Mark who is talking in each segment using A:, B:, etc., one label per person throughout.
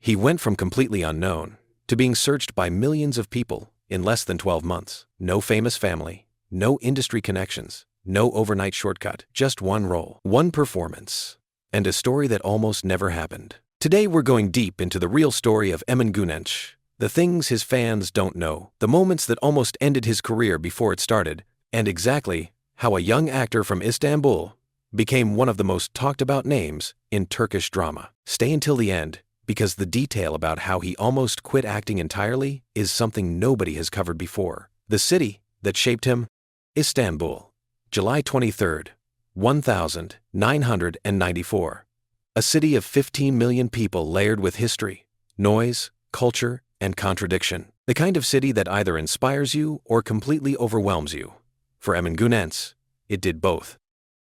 A: He went from completely unknown to being searched by millions of people in less than 12 months. No famous family, no industry connections, no overnight shortcut, just one role, one performance, and a story that almost never happened. Today we're going deep into the real story of Emin Günenç, the things his fans don't know, the moments that almost ended his career before it started, and exactly how a young actor from Istanbul became one of the most talked about names in Turkish drama. Stay until the end, because the detail about how he almost quit acting entirely is something nobody has covered before. The city that shaped him, Istanbul, July 23, 1994. A city of 15 million people layered with history, noise, culture, and contradiction. The kind of city that either inspires you or completely overwhelms you. For Emin Günenç, it did both.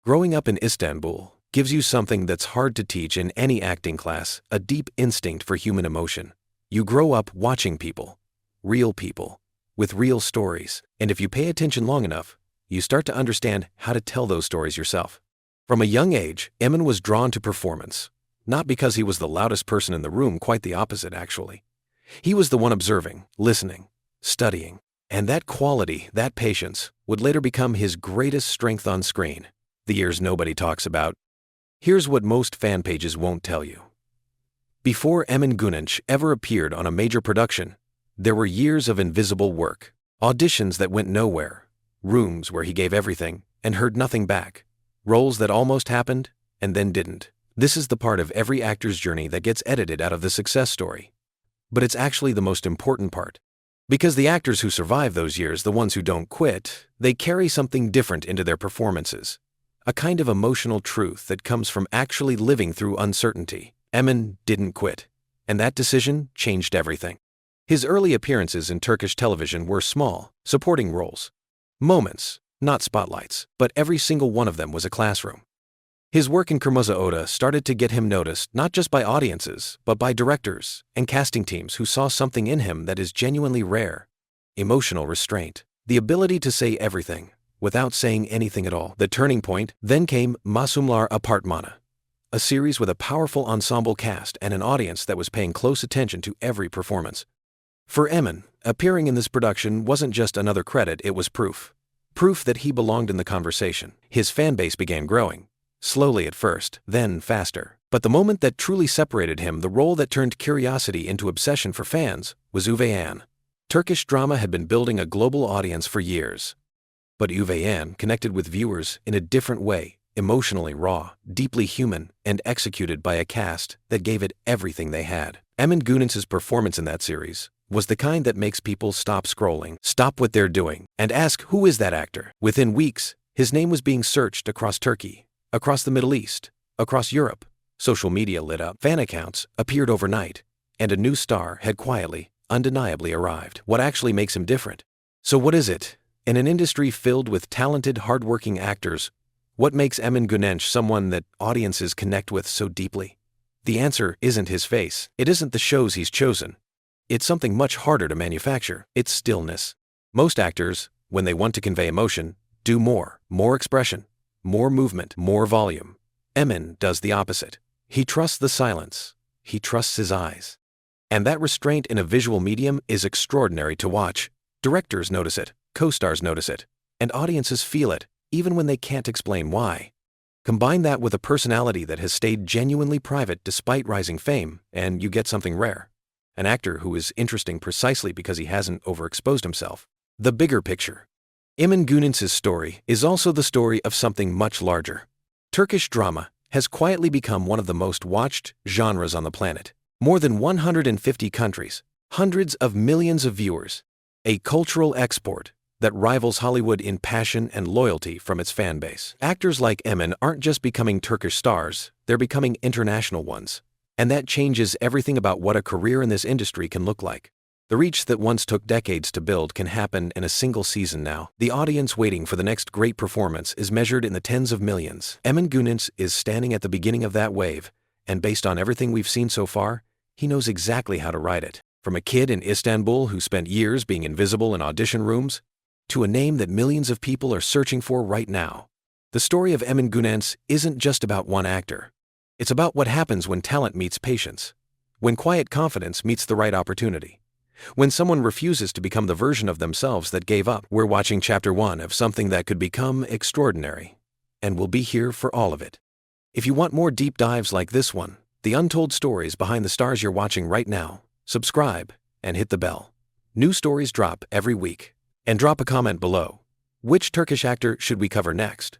A: Growing up in Istanbul gives you something that's hard to teach in any acting class, a deep instinct for human emotion. You grow up watching people, with real stories, and if you pay attention long enough, you start to understand how to tell those stories yourself. From a young age, Emin was drawn to performance, not because he was the loudest person in the room, quite the opposite actually. He was the one observing, listening, studying, and that quality, that patience, would later become his greatest strength on screen. The years nobody talks about. Here's what most fan pages won't tell you. Before Emin Günenç ever appeared on a major production, there were years of invisible work, auditions that went nowhere, rooms where he gave everything and heard nothing back, roles that almost happened and then didn't. This is the part of every actor's journey that gets edited out of the success story. But it's actually the most important part. Because the actors who survive those years, the ones who don't quit, they carry something different into their performances. A kind of emotional truth that comes from actually living through uncertainty. Emin didn't quit, and that decision changed everything. His early appearances in Turkish television were small, supporting roles. Moments, not spotlights, but every single one of them was a classroom. His work in Kırmızı Oda started to get him noticed not just by audiences, but by directors and casting teams who saw something in him that is genuinely rare. Emotional restraint, the ability to say everything without saying anything at all. The turning point then came Masumlar Apartmanı, a series with a powerful ensemble cast and an audience that was paying close attention to every performance. For Emin, appearing in this production wasn't just another credit, it was proof. Proof that he belonged in the conversation. His fan base began growing. Slowly at first, then faster. But the moment that truly separated him, the role that turned curiosity into obsession for fans, was Üvey. Turkish drama had been building a global audience for years. But Üvey connected with viewers in a different way, emotionally raw, deeply human, and executed by a cast that gave it everything they had. Emin Günenç's performance in that series was the kind that makes people stop scrolling, stop what they're doing, and ask, who is that actor? Within weeks, his name was being searched across Turkey, across the Middle East, across Europe. Social media lit up, fan accounts appeared overnight, and a new star had quietly, undeniably arrived. What actually makes him different? So what is it? In an industry filled with talented, hardworking actors, what makes Emin Günenç someone that audiences connect with so deeply? The answer isn't his face. It isn't the shows he's chosen. It's something much harder to manufacture. It's stillness. Most actors, when they want to convey emotion, do more expression, more movement, more volume. Emin does the opposite. He trusts the silence. He trusts his eyes. And that restraint in a visual medium is extraordinary to watch. Directors notice it, co-stars notice it, and audiences feel it, even when they can't explain why. Combine that with a personality that has stayed genuinely private despite rising fame, and you get something rare. An actor who is interesting precisely because he hasn't overexposed himself. The bigger picture. Emin Günenç's story is also the story of something much larger. Turkish drama has quietly become one of the most watched genres on the planet. More than 150 countries, hundreds of millions of viewers. A cultural export that rivals Hollywood in passion and loyalty from its fan base. Actors like Emin aren't just becoming Turkish stars, they're becoming international ones. And that changes everything about what a career in this industry can look like. The reach that once took decades to build can happen in a single season now. The audience waiting for the next great performance is measured in the tens of millions. Emin Günenç is standing at the beginning of that wave, and based on everything we've seen so far, he knows exactly how to ride it. From a kid in Istanbul who spent years being invisible in audition rooms, to a name that millions of people are searching for right now. The story of Emin Günenç isn't just about one actor. It's about what happens when talent meets patience, When quiet confidence meets the right opportunity. When someone refuses to become the version of themselves that gave up. We're watching chapter 1 of something that could become extraordinary. And we'll be here for all of it. If you want more deep dives like this one, the untold stories behind the stars you're watching right now, subscribe and hit the bell. New stories drop every week. And drop a comment below. Which Turkish actor should we cover next?